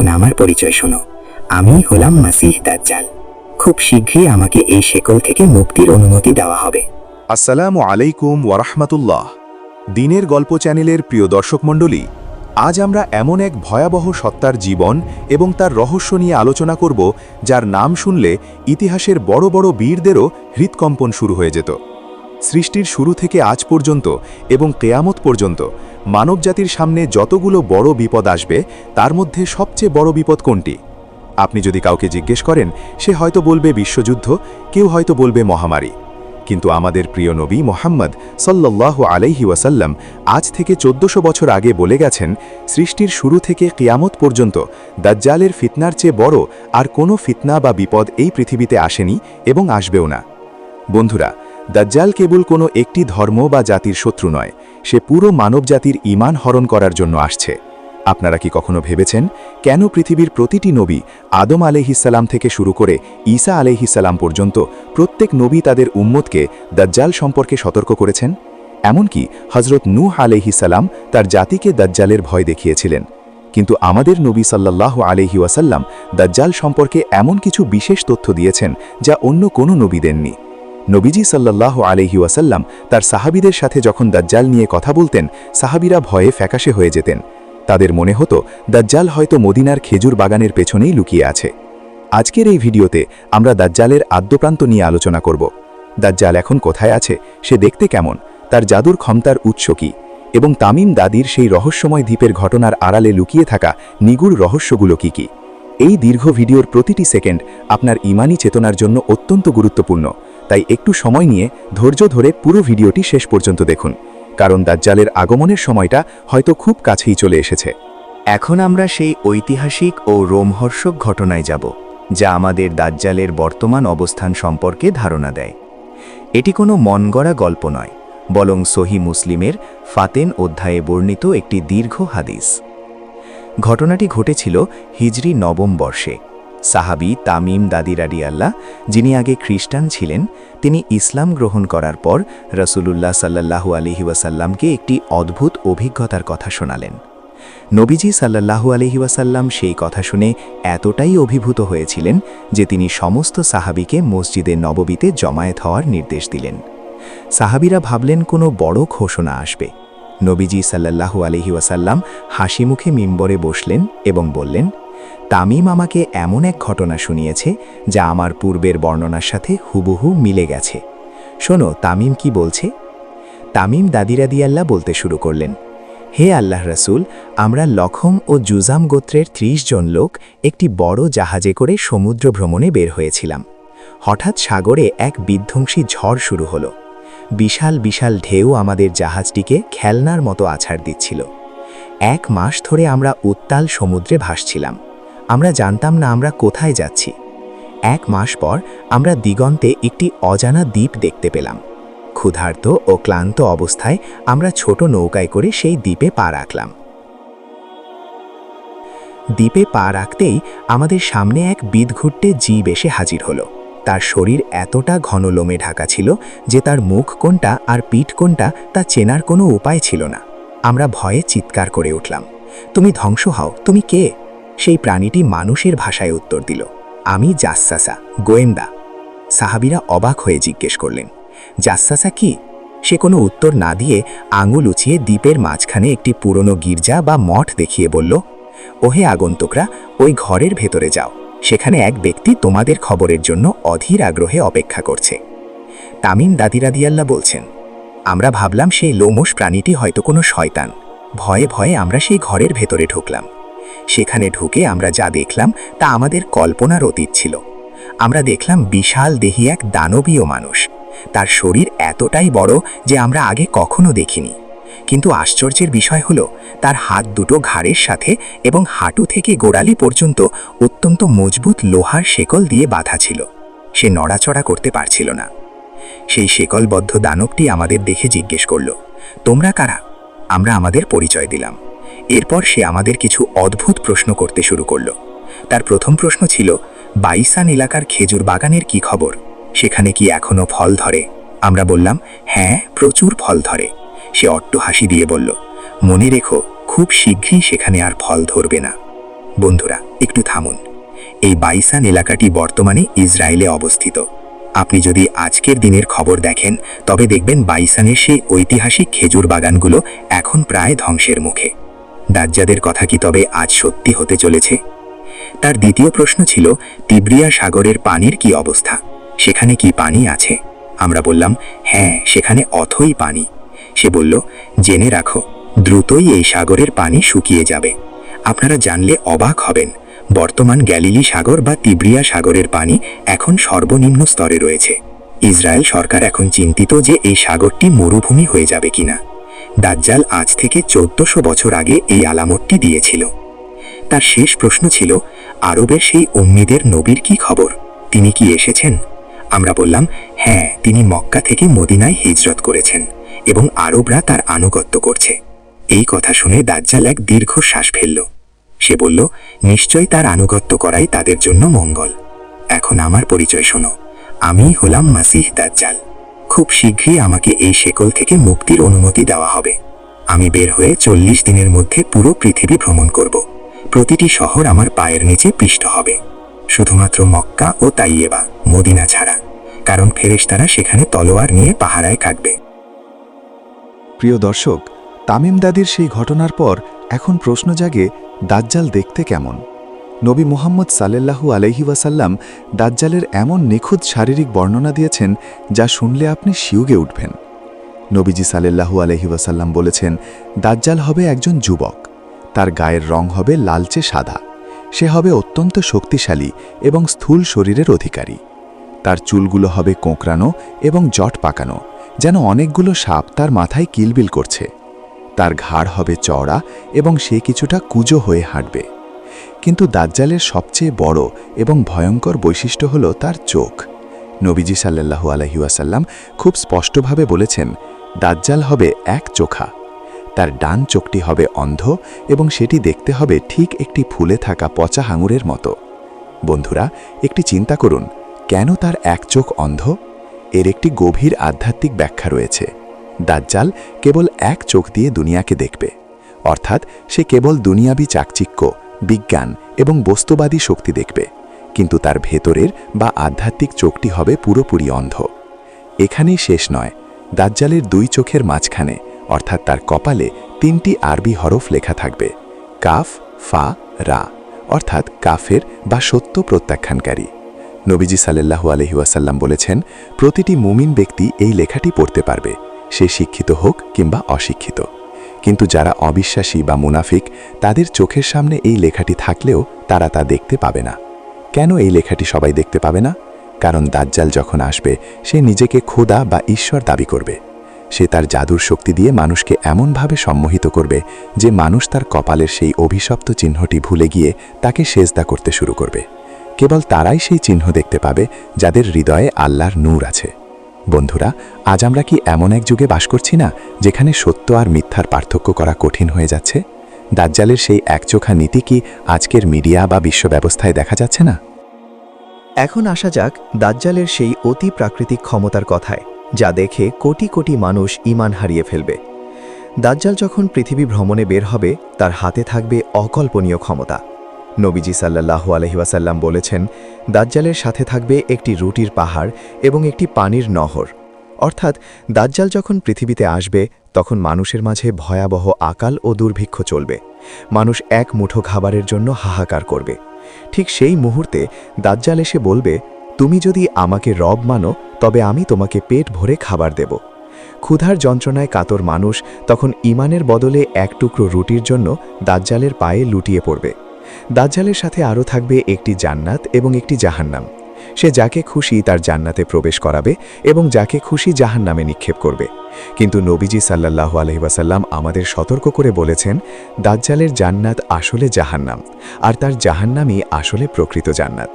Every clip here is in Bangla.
এখন আমার পরিচয় শোনো। আমি হলাম মাসিহ দাজ্জাল। খুব শীঘ্রই আমাকে এই শেকল থেকে মুক্তির অনুমতি দেওয়া হবে। আসসালামু আলাইকুম ওয়ারাহমাতুল্লাহ। দিনের গল্প চ্যানেলের প্রিয় দর্শক মণ্ডলী, আজ আমরা এমন এক ভয়াবহ সত্তার জীবন এবং তার রহস্য নিয়ে আলোচনা করব, যার নাম শুনলে ইতিহাসের বড় বড় বীরদেরও হৃৎকম্পন শুরু হয়ে যেত। সৃষ্টির শুরু থেকে আজ পর্যন্ত এবং কেয়ামত পর্যন্ত মানবজাতির সামনে যতগুলো বড় বিপদ আসবে, তার মধ্যে সবচেয়ে বড় বিপদ কোনটি? আপনি যদি কাউকে জিজ্ঞেস করেন, সে হয়তো বলবে বিশ্বযুদ্ধ, কেউ হয়তো বলবে মহামারী। কিন্তু আমাদের প্রিয় নবী মুহাম্মদ সাল্লাল্লাহু আলাইহি ওয়াসাল্লাম আজ থেকে 1400 বছর আগে বলে গেছেন, সৃষ্টির শুরু থেকে কিয়ামত পর্যন্ত দাজ্জালের ফিতনার চেয়ে বড় আর কোনো ফিতনা বা বিপদ এই পৃথিবীতে আসেনি এবং আসবেও না। বন্ধুরা, দাজ্জাল কেবল কোনো একটি ধর্ম বা জাতির শত্রু নয়, সে পুরো মানবজাতির ঈমান হরণ করার জন্য আসছে। আপনারা কি কখনো ভেবেছেন কেন পৃথিবীর প্রতিটি নবী, আদম আলাইহিসসালাম থেকে শুরু করে ঈসা আলাইহিসসালাম পর্যন্ত, প্রত্যেক নবী তাদের উম্মতকে দাজ্জাল সম্পর্কে সতর্ক করেছেন? এমনকি হযরত নূহ আলাইহিসসালাম তার জাতিকে দাজ্জালের ভয় দেখিয়েছিলেন। কিন্তু আমাদের নবী সাল্লাল্লাহু আলাইহি ওয়াসাল্লাম দাজ্জাল সম্পর্কে এমন কিছু বিশেষ তথ্য দিয়েছেন যা অন্য কোনো নবী দেননি। নবীজি সাল্লাল্লাহু আলাইহি ওয়াসাল্লাম তার সাহাবীদের সাথে যখন দাজ্জাল নিয়ে কথা বলতেন, সাহাবীরা ভয়ে ফ্যাকাশে হয়ে যেতেন। তাদের মনে হতো দাজ্জাল হয়তো মদিনার খেজুর বাগানের পেছনেই লুকিয়ে আছে। আজকের এই ভিডিওতে আমরা দাজ্জালের আদ্যপ্রান্ত নিয়ে আলোচনা করব। দাজ্জাল এখন কোথায় আছে, সে দেখতে কেমন, তার জাদুর ক্ষমতার উৎস কী, এবং তামিম দাদির সেই রহস্যময় দ্বীপের ঘটনার আড়ালে লুকিয়ে থাকা নিগুড় রহস্যগুলো কী কী। এই দীর্ঘ ভিডিওর প্রতিটি সেকেন্ড আপনার ঈমানি চেতনার জন্য অত্যন্ত গুরুত্বপূর্ণ, তাই একটু সময় নিয়ে ধৈর্য ধরে পুরো ভিডিওটি শেষ পর্যন্ত দেখুন, কারণ দাজ্জালের আগমনের সময়টা হয়তো খুব কাছেই চলে এসেছে। এখন আমরা সেই ঐতিহাসিক ও রোমহর্ষক ঘটনায় যাব, যা আমাদের দাজ্জালের বর্তমান অবস্থান সম্পর্কে ধারণা দেয়। এটি কোনো মনগড়া গল্প নয়, বরং সহিহ মুসলিমের ফাতেন অধ্যায়ে বর্ণিত একটি দীর্ঘ হাদিস। ঘটনাটি ঘটেছিল হিজরি 9 বর্ষে। সাহাবী তামিম দাদি রাদিয়াল্লাহ, যিনি আগে খ্রিস্টান ছিলেন, তিনি ইসলাম গ্রহণ করার পর রাসূলুল্লাহ সাল্লাল্লাহু আলাইহি ওয়াসাল্লামকে একটি অদ্ভুত অভিজ্ঞতার কথা শোনালেন। নবীজি সাল্লাল্লাহু আলাইহি ওয়াসাল্লাম সেই কথা শুনে এতটাই অভিভূত হয়েছিলেন যে তিনি সমস্ত সাহাবীকে মসজিদে নববীতে জমায়েত হওয়ার নির্দেশ দিলেন। সাহাবীরা ভাবলেন কোনো বড় ঘোষণা আসবে। নবীজি সাল্লাল্লাহু আলাইহি ওয়াসাল্লাম হাসি মুখে মিম্বরে বসলেন এবং বললেন, তামিম আমাকে এমন এক ঘটনা শুনিয়েছে যা আমার পূর্বের বর্ণনার সাথে হুবহু মিলে গেছে। শোনো তামিম কি বলছে। তামিম দাদি রাদিয়াল্লাহ বলতে শুরু করলেন, হে আল্লাহ রাসূল, আমরা লখম ও জুজাম গোত্রের 30 জন লোক একটি বড় জাহাজে করে সমুদ্র ভ্রমণে বের হয়েছিলাম। হঠাৎ সাগরে এক বিধ্বংসী ঝড় শুরু হলো। বিশাল বিশাল ঢেউ আমাদের জাহাজটিকে খেলনার মতো আছাড় দিচ্ছিল। 1 মাস ধরে আমরা উত্তাল সমুদ্রে ভাসছিলাম। আমরা জানতাম না আমরা কোথায় যাচ্ছি। 1 মাস পর আমরা দিগন্তে একটি অজানা দ্বীপ দেখতে পেলাম। ক্ষুধার্ত ও ক্লান্ত অবস্থায় আমরা ছোট নৌকায় করে সেই দ্বীপে পা রাখলাম। দ্বীপে পা রাখতেই আমাদের সামনে এক বিদঘুটে জীব এসে হাজির হলো। তার শরীর এতটা ঘন লোমে ঢাকা ছিল যে তার মুখ কোনটা আর পিঠ কোনটা তা চেনার কোনো উপায় ছিল না। আমরা ভয়ে চিৎকার করে উঠলাম, তুমি ধ্বংস হও, তুমি কে? সেই প্রাণীটি মানুষের ভাষায় উত্তর দিল, আমি জাসসাসা, গোয়েন্দা। সাহাবীরা অবাক হয়ে জিজ্ঞেস করলেন, জাসসাসা কি? সে কোনো উত্তর না দিয়ে আঙুল উঁচিয়ে দ্বীপের মাঝখানে একটি পুরনো গির্জা বা মঠ দেখিয়ে বলল, ওহে আগন্তুকরা, ওই ঘরের ভেতরে যাও, সেখানে এক ব্যক্তি তোমাদের খবরের জন্য অধীর আগ্রহে অপেক্ষা করছে। তামিম দাদি রাদিয়াল্লাহ বলছেন, আমরা ভাবলাম সেই লোমশ প্রাণীটি হয়তো কোনো শয়তান। ভয়ে ভয়ে আমরা সেই ঘরের ভেতরে ঢুকলাম। সেখানে ঢুকে আমরা যা দেখলাম তা আমাদের কল্পনার অতীত ছিল। আমরা দেখলাম বিশাল দেহী এক দানবীয় মানুষ। তার শরীর এতটাই বড় যে আমরা আগে কখনো দেখিনি। কিন্তু আশ্চর্যের বিষয় হলো, তার হাত দুটো ঘাড়ের সাথে এবং হাঁটু থেকে গোড়ালি পর্যন্ত অত্যন্ত মজবুত লোহার শেকল দিয়ে বাঁধা ছিল। সে নড়াচড়া করতে পারছিল না। সেই শেকলবদ্ধ দানবটি আমাদের দেখে জিজ্ঞেস করল, তোমরা কারা? আমরা আমাদের পরিচয় দিলাম। এরপর সে আমাদের কিছু অদ্ভুত প্রশ্ন করতে শুরু করল। তার প্রথম প্রশ্ন ছিল, বাইসান এলাকার খেজুর বাগানের কি খবর? সেখানে কি এখনো ফল ধরে? আমরা বললাম, হ্যাঁ, প্রচুর ফল ধরে। সে অট্ট হাসি দিয়ে বলল, মনে রেখো, খুব শীঘ্রই সেখানে আর ফল ধরবে না। বন্ধুরা, একটু থামুন। এই বাইসান এলাকাটি বর্তমানে ইসরায়েলে অবস্থিত। আপনি যদি আজকের দিনের খবর দেখেন তবে দেখবেন বাইসানের সেই ঐতিহাসিক খেজুর বাগানগুলো এখন প্রায় ধ্বংসের মুখে। দাজ্জালের কথা কি তবে আজ সত্যি হতে চলেছে? তার দ্বিতীয় প্রশ্ন ছিল, তিব্রিয়া সাগরের পানির কি অবস্থা? সেখানে কি পানি আছে? আমরা বললাম, হ্যাঁ, সেখানে অথই পানি। সে বলল, জেনে রাখো, দ্রুতই এই সাগরের পানি শুকিয়ে যাবে। আপনারা জানলে অবাক হবেন, বর্তমান গ্যালিলি সাগর বা তিব্রিয়া সাগরের পানি এখন সর্বনিম্ন স্তরে রয়েছে। ইসরায়েল সরকার এখন চিন্তিত যে এই সাগরটি মরুভূমি হয়ে যাবে কিনা। দাজ্জাল আজ থেকে 1400 বছর আগে এই আলামতটি দিয়েছিল। তার শেষ প্রশ্ন ছিল, আরবের সেই উম্মিদের নবীর কি খবর? তিনি কি এসেছেন? আমরা বললাম, হ্যাঁ, তিনি মক্কা থেকে মদিনায় হিজরত করেছেন এবং আরবরা তার আনুগত্য করছে। এই কথা শুনে দাজ্জাল এক দীর্ঘশ্বাস ফেলল। সে বলল, নিশ্চয় তার আনুগত্য করাই তাদের জন্য মঙ্গল। এখন আমার পরিচয় শোনো, আমি হলাম মাসিহ দাজ্জাল। খুব শীঘ্রই আমাকে এই শেকল থেকে মুক্তির অনুমতি দেওয়া হবে। আমি বের হয়ে 40 দিনের মধ্যে পুরো পৃথিবী ভ্রমণ করব। প্রতিটি শহর আমার পায়ের নিচে পিষ্ট হবে, শুধুমাত্র মক্কা ও তাইয়েবা, মদিনা ছাড়া, কারণ ফেরেশতারা সেখানে তলোয়ার নিয়ে পাহারায় কাটবে। প্রিয় দর্শক, তামিম দাদির সেই ঘটনার পর এখন প্রশ্ন জাগে, দাজ্জাল দেখতে কেমন? নবী মুহাম্মদ সাল্লাল্লাহু আলাইহি ওয়াসাল্লাম দাজ্জালের এমন নিখুঁত শারীরিক বর্ণনা দিয়েছেন যা শুনলে আপনি শিউগে উঠবেন। নবীজি সাল্লাল্লাহু আলাইহি ওয়াসাল্লাম বলেছেন, দাজ্জাল হবে একজন যুবক। তার গায়ের রং হবে লালচে সাদা। সে হবে অত্যন্ত শক্তিশালী এবং স্থূল শরীরের অধিকারী। তার চুলগুলো হবে কোঁকড়ানো এবং জট পাকানো, যেন অনেকগুলো সাপ তার মাথায় কিলবিল করছে। তার ঘাড় হবে চওড়া এবং সে কিছুটা কুঁজো হয়ে হাঁটবে। কিন্তু দাজ্জালের সবচেয়ে বড় এবং ভয়ঙ্কর বৈশিষ্ট্য হল তার চোখ। নবীজি সাল্লাল্লাহু আলাইহি ওয়াসাল্লাম খুব স্পষ্টভাবে বলেছেন, দাজ্জাল হবে এক চোখা। তার ডান চোখটি হবে অন্ধ এবং সেটি দেখতে হবে ঠিক একটি ফুলে থাকা পচা হাঙুরের মতো। বন্ধুরা, একটি চিন্তা করুন, কেন তার এক চোখ অন্ধ? এর একটি গভীর আধ্যাত্মিক ব্যাখ্যা রয়েছে। দাজ্জাল কেবল এক চোখ দিয়ে দুনিয়াকে দেখবে, অর্থাৎ সে কেবল দুনিয়াবি চাকচিক্য, বিজ্ঞান এবং বস্তুবাদী শক্তি দেখবে, কিন্তু তার ভেতরের বা আধ্যাত্মিক চোখটি হবে পুরোপুরি অন্ধ। এখানেই শেষ নয়, দাজ্জালের দুই চোখের মাঝখানে অর্থাৎ তার কপালে 3টি আরবি হরফ লেখা থাকবে, কাফ, ফা, রা, অর্থাৎ কাফের বা সত্য প্রত্যাখ্যানকারী। নবীজি সাল্লাল্লাহু আলাইহি ওয়াসাল্লাম বলেছেন, প্রতিটি মুমিন ব্যক্তি এই লেখাটি পড়তে পারবে, সে শিক্ষিত হোক কিংবা অশিক্ষিত। কিন্তু যারা অবিশ্বাসী বা মুনাফিক, তাদের চোখের সামনে এই লেখাটি থাকলেও তারা তা দেখতে পাবে না। কেন এই লেখাটি সবাই দেখতে পাবে না? কারণ দাজ্জাল যখন আসবে, সে নিজেকে খোদা বা ঈশ্বর দাবি করবে। সে তার জাদুর শক্তি দিয়ে মানুষকে এমনভাবে সম্মোহিত করবে যে মানুষ তার কপালের সেই অভিশপ্ত চিহ্নটি ভুলে গিয়ে তাকে সেজদা করতে শুরু করবে। কেবল তারাই সেই চিহ্ন দেখতে পাবে যাদের হৃদয়ে আল্লাহর নূর আছে। বন্ধুরা, আজ আমরা কি এমন এক যুগে বাস করছি না যেখানে সত্য আর মিথ্যার পার্থক্য করা কঠিন হয়ে যাচ্ছে? দাজ্জালের সেই একচোখা নীতি কি আজকের মিডিয়া বা বিশ্ব ব্যবস্থায় দেখা যাচ্ছে না? এখন আসা যাক দাজ্জালের সেই অতি প্রাকৃতিক ক্ষমতার কথায়, যা দেখে কোটি কোটি মানুষ ঈমান হারিয়ে ফেলবে। দাজ্জাল যখন পৃথিবী ভ্রমণে বের হবে, তার হাতে থাকবে অকল্পনীয় ক্ষমতা। নবীজি সাল্লাল্লাহু আলাইহি ওয়াসাল্লাম বলেছেন, দাজ্জালের সাথে থাকবে একটি রুটির পাহাড় এবং একটি পানির নহর। অর্থাৎ দাজ্জাল যখন পৃথিবীতে আসবে, তখন মানুষের মাঝে ভয়াবহ আকাল ও দুর্ভিক্ষ চলবে। মানুষ এক মুঠো খাবারের জন্য হাহাকার করবে। ঠিক সেই মুহূর্তে দাজ্জাল এসে বলবে, তুমি যদি আমাকে রব মানো, তবে আমি তোমাকে পেট ভরে খাবার দেব। ক্ষুধার যন্ত্রণায় কাতর মানুষ তখন ঈমানের বদলে এক টুকরো রুটির জন্য দাজ্জালের পায়ে লুটিয়ে পড়বে। দাজ্জালের সাথে আরও থাকবে একটি জান্নাত এবং একটি জাহান্নাম। সে যাকে খুশি তার জান্নাতে প্রবেশ করাবে এবং যাকে খুশি জাহান্নামে নিক্ষেপ করবে। কিন্তু নবীজি সাল্লাল্লাহু আলাইহি ওয়াসাল্লাম আমাদের সতর্ক করে বলেছেন, দাজ্জালের জান্নাত আসলে জাহান্নাম, আর তার জাহান্নামই আসলে প্রকৃত জান্নাত।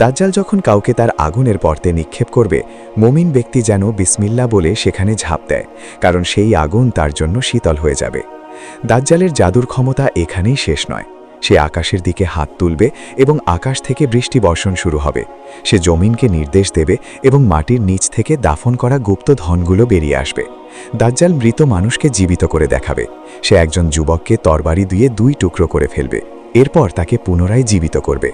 দাজ্জাল যখন কাউকে তার আগুনের পর্তে নিক্ষেপ করবে, মুমিন ব্যক্তি যেন বিসমিল্লাহ বলে সেখানে ঝাঁপ দেয়, কারণ সেই আগুন তার জন্য শীতল হয়ে যাবে। দাজ্জালের জাদুর ক্ষমতা এখানেই শেষ নয়। সে আকাশের দিকে হাত তুলবে এবং আকাশ থেকে বৃষ্টি বর্ষণ শুরু হবে। সে জমিনকে নির্দেশ দেবে এবং মাটির নিচ থেকে দাফন করা গুপ্ত ধনগুলো বেরিয়ে আসবে। দাজ্জাল মৃত মানুষকে জীবিত করে দেখাবে। সে একজন যুবককে তরবারি দিয়ে 2 টুকরো করে ফেলবে এরপর তাকে পুনরায় জীবিত করবে।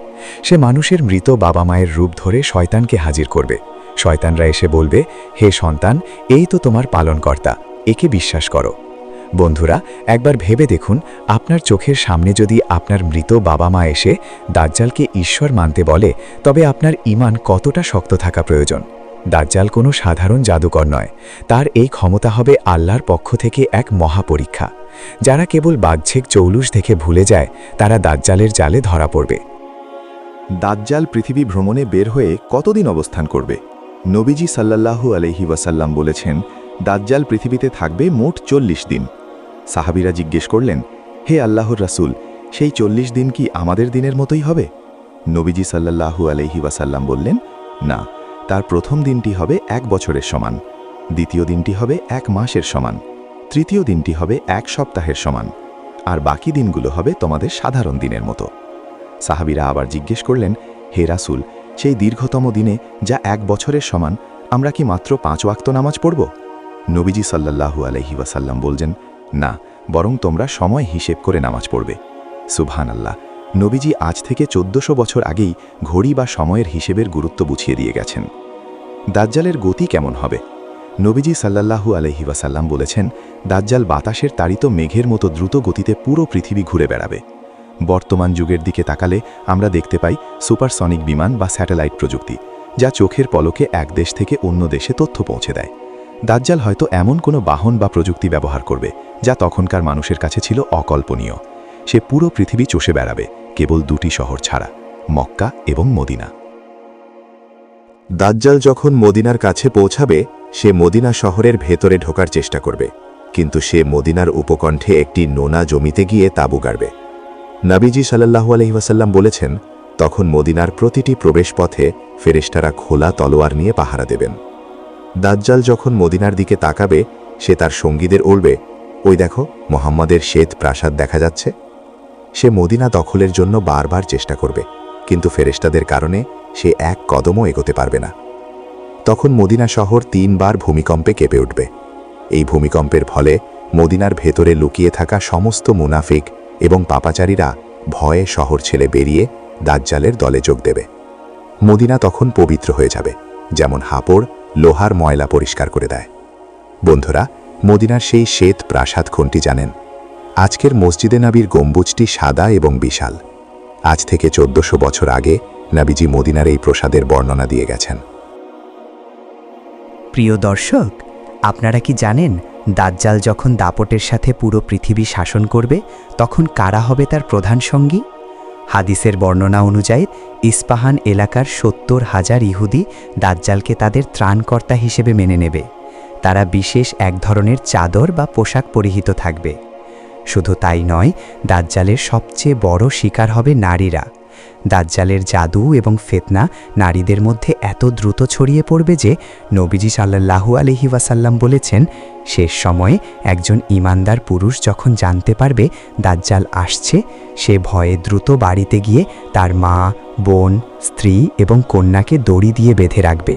সে মানুষের মৃত বাবা মায়ের রূপ ধরে শয়তানকে হাজির করবে। শয়তানরা এসে বলবে, হে সন্তান, এই তো তোমার পালনকর্তা, একে বিশ্বাস করো। বন্ধুরা, একবার ভেবে দেখুন, আপনার চোখের সামনে যদি আপনার মৃত বাবা মা এসে দাজ্জালকে ঈশ্বর মানতে বলে, তবে আপনার ঈমান কতটা শক্ত থাকা প্রয়োজন। দাজ্জাল কোনো সাধারণ জাদুকর নয়, তার এই ক্ষমতা হবে আল্লাহর পক্ষ থেকে এক মহাপরীক্ষা। যারা কেবল বাহ্যিক চৌলুস দেখে ভুলে যায়, তারা দাজ্জালের জালে ধরা পড়বে। দাজ্জাল পৃথিবী ভ্রমণে বের হয়ে কতদিন অবস্থান করবে? নবীজি সাল্লাল্লাহু আলাইহি ওয়াসাল্লাম বলেছেন, দাজ্জাল পৃথিবীতে থাকবে মোট 40 দিন। সাহাবীরা জিজ্ঞেস করলেন, হে আল্লাহর রাসূল, সেই 40 দিন কি আমাদের দিনের মতোই হবে? নবীজি সাল্লাল্লাহু আলাইহি ওয়াসাল্লাম বললেন, না, তার প্রথম দিনটি হবে 1 বছরের সমান, দ্বিতীয় দিনটি হবে 1 মাসের সমান, তৃতীয় দিনটি হবে 1 সপ্তাহের সমান, আর বাকি দিনগুলো হবে তোমাদের সাধারণ দিনের মতো। সাহাবীরা আবার জিজ্ঞেস করলেন, হে রাসূল, সেই দীর্ঘতম দিনে যা 1 বছরের সমান, আমরা কি মাত্র 5 ওয়াক্ত নামাজ পড়ব? নবীজি সাল্লাল্লাহু আলাইহি ওয়াসাল্লাম বলছেন, না, বরং তোমরা সময় হিসেব করে নামাজ পড়বে। সুবহানাল্লাহ, নবীজি আজ থেকে 1400 বছর আগেই ঘড়ি বা সময়ের হিসেবের গুরুত্ব বুঝিয়ে দিয়ে গেছেন। দাজ্জালের গতি কেমন হবে? নবীজি সাল্লাল্লাহু আলাইহি ওয়াসাল্লাম বলেছেন, দাজ্জাল বাতাসের তাড়িত মেঘের মতো দ্রুত গতিতে পুরো পৃথিবী ঘুরে বেড়াবে। বর্তমান যুগের দিকে তাকালে আমরা দেখতে পাই সুপারসনিক বিমান বা স্যাটেলাইট প্রযুক্তি, যা চোখের পলকে এক দেশ থেকে অন্য দেশে তথ্য পৌঁছে দেয়। দাজ্জাল হয়তো এমন কোনো বাহন বা প্রযুক্তি ব্যবহার করবে, যা তখনকার মানুষের কাছে ছিল অকল্পনীয়। সে পুরো পৃথিবী চষে বেড়াবে, কেবল 2টি শহর ছাড়া, মক্কা এবং মদিনা। দাজ্জাল যখন মদিনার কাছে পৌঁছাবে, সে মদিনা শহরের ভেতরে ঢোকার চেষ্টা করবে, কিন্তু সে মদিনার উপকণ্ঠে একটি নোনা জমিতে গিয়ে তাঁবু গাড়বে। নবীজি সাল্লাল্লাহু আলাইহি ওয়াসাল্লাম বলেছেন, তখন মদিনার প্রতিটি প্রবেশপথে ফেরেশতারা খোলা তলোয়ার নিয়ে পাহারা দেবেন। দাজ্জাল যখন মদিনার দিকে তাকাবে, সে তার সঙ্গীদের বলবে, ওই দেখো, মুহাম্মাদের শ্বেত প্রাসাদ দেখা যাচ্ছে। সে মদিনা দখলের জন্য বারবার চেষ্টা করবে, কিন্তু ফেরেশতাদের কারণে সে 1 কদমও এগোতে পারবে না। তখন মদিনা শহর 3 বার ভূমিকম্পে কেঁপে উঠবে। এই ভূমিকম্পের ফলে মদিনার ভেতরে লুকিয়ে থাকা সমস্ত মুনাফিক এবং পাপাচারীরা ভয়ে শহর ছেড়ে বেরিয়ে দাজ্জালের দলে যোগ দেবে। মদিনা তখন পবিত্র হয়ে যাবে, যেমন হাপড় লোহার ময়লা পরিষ্কার করে দেয়। বন্ধুরা, মদিনার সেই শ্বেত প্রাসাদ কোনটি জানেন? আজকের মসজিদে নবীর গম্বুজটি সাদা এবং বিশাল। আজ থেকে 1400 বছর আগে নবীজি মদিনার এই প্রাসাদের বর্ণনা দিয়ে গেছেন। প্রিয় দর্শক, আপনারা কি জানেন দাজ্জাল যখন দাপটের সাথে পুরো পৃথিবী শাসন করবে, তখন কারা হবে তার প্রধান সঙ্গী? হাদিসের বর্ণনা অনুযায়ী ইস্পাহান এলাকার 70,000 ইহুদি দাজ্জালকে তাদের ত্রাণকর্তা হিসেবে মেনে নেবে। তারা বিশেষ এক ধরনের চাদর বা পোশাক পরিহিত থাকবে। শুধু তাই নয়, দাজ্জালের সবচেয়ে বড় শিকার হবে নারীরা। দাজ্জালের জাদু এবং ফিতনা নারীদের মধ্যে এত দ্রুত ছড়িয়ে পড়বে যে নবীজি সাল্লাল্লাহু আলাইহি ওয়াসাল্লাম বলেছেন, শেষ সময়ে একজন ঈমানদার পুরুষ যখন জানতে পারবে দাজ্জাল আসছে, সে ভয়ে দ্রুত বাড়িতে গিয়ে তার মা, বোন, স্ত্রী এবং কন্যাকে দড়ি দিয়ে বেঁধে রাখবে,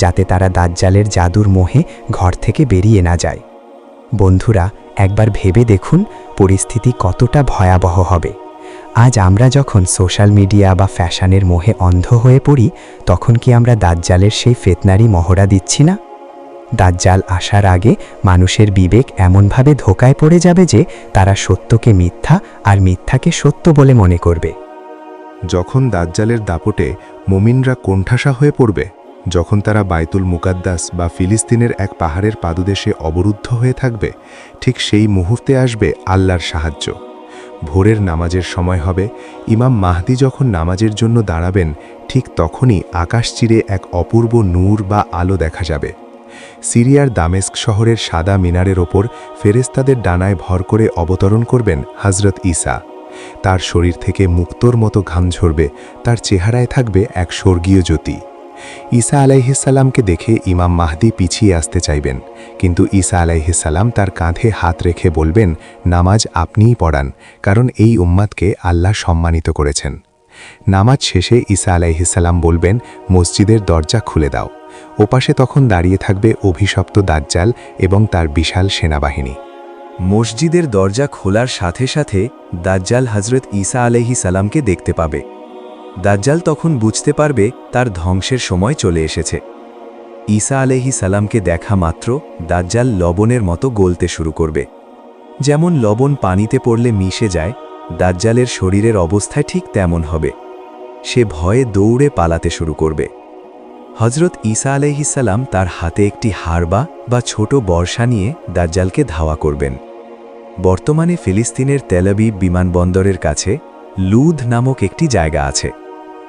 যাতে তারা দাজ্জালের জাদুর মোহে ঘর থেকে বেরিয়ে না যায়। বন্ধুরা, একবার ভেবে দেখুন পরিস্থিতি কতটা ভয়াবহ হবে। আজ আমরা যখন সোশ্যাল মিডিয়া বা ফ্যাশনের মোহে অন্ধ হয়ে পড়ি, তখন কি আমরা দাজ্জালের সেই ফিতনারই মহড়া দিচ্ছি না? দাজ্জাল আসার আগে মানুষের বিবেক এমনভাবে ধোঁকায় পড়ে যাবে যে তারা সত্যকে মিথ্যা আর মিথ্যাকে সত্য বলে মনে করবে। যখন দাজ্জালের দাপটে মুমিনরা কোণঠাসা হয়ে পড়বে, যখন তারা বাইতুল মুকাদ্দাস বা ফিলিস্তিনের এক পাহাড়ের পাদদেশে অবরুদ্ধ হয়ে থাকবে, ঠিক সেই মুহূর্তে আসবে আল্লাহর সাহায্য। ভোরের নামাজের সময় হবে, ইমাম মাহদি যখন নামাজের জন্য দাঁড়াবেন, ঠিক তখনই আকাশ চিরে এক অপূর্ব নূর বা আলো দেখা যাবে। সিরিয়ার দামেস্ক শহরের সাদা মিনারের ওপর ফেরেশতাদের ডানায় ভর করে অবতরণ করবেন হযরত ঈসা। তার শরীর থেকে মুক্তোর মতো ঘাম ঝরবে, তার চেহারায় থাকবে এক স্বর্গীয় জ্যোতি। ঈসা আলাইহিসসালামকে দেখে ইমাম মাহদি পিছিয়ে আসতে চাইবেন, কিন্তু ঈসা আলাইহিসসালাম তার কাঁধে হাত রেখে বলবেন, নামাজ আপনিই পড়ান, কারণ এই উম্মাতকে আল্লাহ সম্মানিত করেছেন। নামাজ শেষে ঈসা আলাইহিসসালাম বলবেন, মসজিদের দরজা খুলে দাও। ওপাশে তখন দাঁড়িয়ে থাকবে অভিশপ্ত দাজ্জাল এবং তার বিশাল সেনাবাহিনী। মসজিদের দরজা খোলার সাথে সাথে দাজ্জাল হযরত ঈসা আলাইহিস সালামকে দেখতে পাবে। দাজ্জাল তখন বুঝতে পারবে তার ধ্বংসের সময় চলে এসেছে। ঈসা আলাইহিস সালামকে দেখা মাত্র দাজ্জাল লবণের মতো গলতে শুরু করবে। যেমন লবণ পানিতে পড়লে মিশে যায়, দাজ্জালের শরীরের অবস্থায় ঠিক তেমন হবে। সে ভয়ে দৌড়ে পালাতে শুরু করবে। হযরত ঈসা আলাইহিস সালাম তার হাতে একটি হারবা বা ছোট বর্ষা নিয়ে দাজ্জালকে ধাওয়া করবেন। বর্তমানে ফিলিস্তিনের তেল আবিব বিমানবন্দরের কাছে লুদ নামক একটি জায়গা আছে।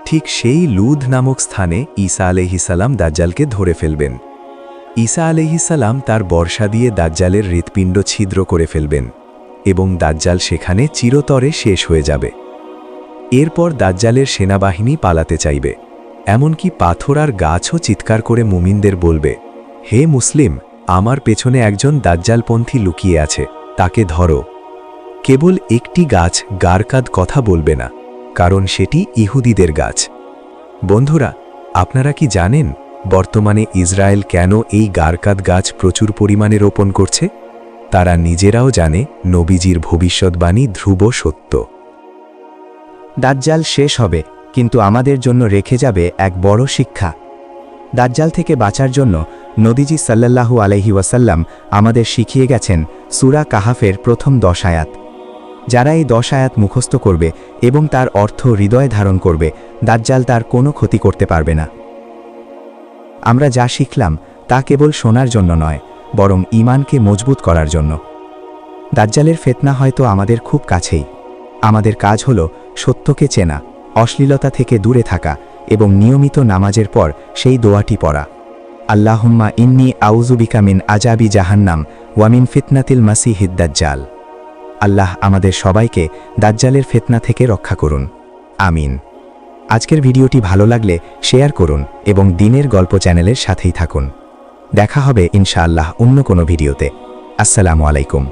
ঠিক সেই লুদ নামক স্থানে ঈসা আলাইহিস সালাম দাজ্জালকে ধরে ফেলবেন। ঈসা আলাইহিস সালাম তার বর্ষা দিয়ে দাজ্জালের হৃৎপিণ্ড ছিদ্র করে ফেলবেন এবং দাজ্জাল সেখানে চিরতরে শেষ হয়ে যাবে। এরপর দাজ্জালের সেনাবাহিনী পালাতে চাইবে, এমনকি পাথর আর গাছও চিৎকার করে মুমিনদের বলবে, হে মুসলিম, আমার পেছনে একজন দাজ্জালপন্থী লুকিয়ে আছে, তাকে ধরো। কেবল একটি গাছ গারকাদ কথা বলবে না, কারণ সেটি ইহুদিদের গাছ। বন্ধুরা, আপনারা কি জানেন বর্তমানে ইসরায়েল কেন এই গারকাদ গাছ প্রচুর পরিমাণে রোপণ করছে? তারা নিজেরাও জানে নবীজির ভবিষ্যৎবাণী ধ্রুব সত্য। দাজ্জাল শেষ হবে, কিন্তু আমাদের জন্য রেখে যাবে এক বড় শিক্ষা। দাজ্জাল থেকে বাঁচার জন্য নবীজি সাল্লাল্লাহু আলাইহি ওয়াসাল্লাম আমাদের শিখিয়ে গেছেন সূরা কাহাফের প্রথম 10 আয়াত। যারা এই 10 আয়াত মুখস্থ করবে এবং তার অর্থ হৃদয়ে ধারণ করবে, দাজ্জাল তার কোনো ক্ষতি করতে পারবে না। আমরা যা শিখলাম তা কেবল শোনার জন্য নয়, বরং ঈমানকে মজবুত করার জন্য। দাজ্জালের ফিতনা হয়তো আমাদের খুব কাছেই। আমাদের কাজ হলো সত্যকে চেনা, অশ্লীলতা থেকে দূরে থাকা এবং নিয়মিত নামাজের পর সেই দোয়াটি পড়া, আল্লাহুম্মা ইন্নী আউযু বিকা মিন আযাবি জাহান্নাম ওয়া মিন ফিতনাতিল মাসিহিদ দাজ্জাল। আল্লাহ আমাদের সবাইকে দাজ্জালের ফিতনা থেকে রক্ষা করুন, আমিন। আজকের ভিডিওটি ভালো লাগলে শেয়ার করুন এবং দিনের গল্প চ্যানেলের সাথেই থাকুন। দেখা হবে ইনশাআল্লাহ অন্য কোনো ভিডিওতে। আসসালামু আলাইকুম।